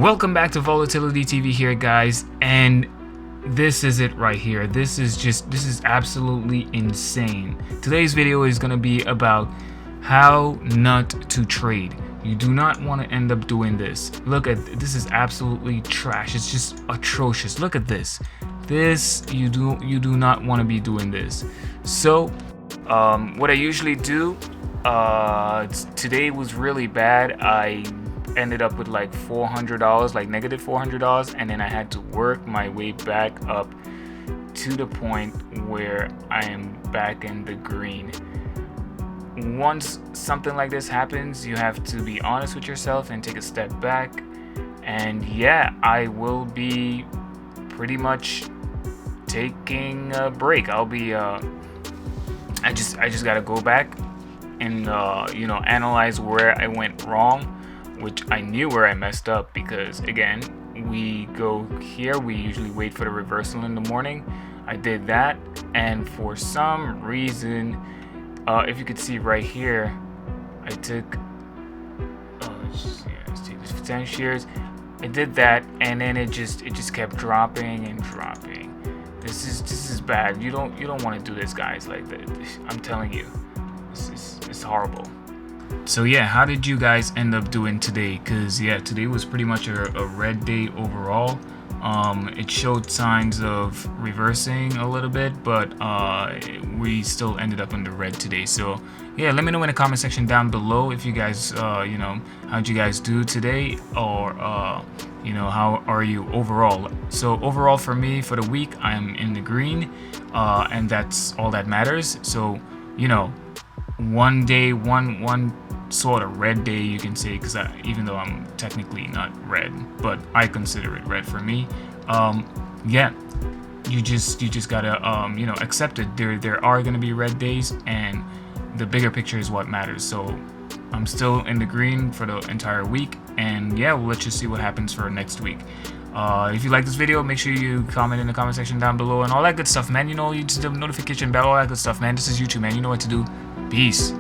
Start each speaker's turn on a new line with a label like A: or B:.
A: Welcome back to VolatilityTV here, guys, and this is it right here. This is absolutely insane. Today's video is going to be about how not to trade. You do not want to end up doing this. Look at this, is absolutely trash. It's just atrocious. Look at this. You do not want to be doing this. So what I usually do, today was really bad. I ended up with like $400, like negative $400, and then I had to work my way back up to the point where I am back in the green. Once something like this happens, you have to be honest with yourself and take a step back. And yeah, I will be pretty much taking a break. I'll be I just gotta go back and analyze where I went wrong, which I knew where I messed up, because again, we go here, we usually wait for the reversal in the morning. I did that, and for some reason, if you could see right here, I took let's take this for 10 shares. I did that, and then it just kept dropping and dropping. This is bad. You don't want to do this, guys. Like I'm telling you, it's horrible. So yeah, how did you guys end up doing today? Because yeah, today was pretty much a red day overall. It showed signs of reversing a little bit, but we still ended up in the red today. So yeah, let me know in the comment section down below if you guys how'd you guys do today, or how are you overall. So overall for me, for the week, I'm in the green, and that's all that matters. So one day, one sort of red day, you can say, because even though I'm technically not red, but I consider it red for me. Yeah, you just gotta accept it. There are gonna be red days, and the bigger picture is what matters. So I'm still in the green for the entire week, and yeah, we'll let you see what happens for next week. If you like this video, make sure you comment in the comment section down below and all that good stuff, man. You just the notification bell, all that good stuff, man. This is YouTube, man. You know what to do. Peace.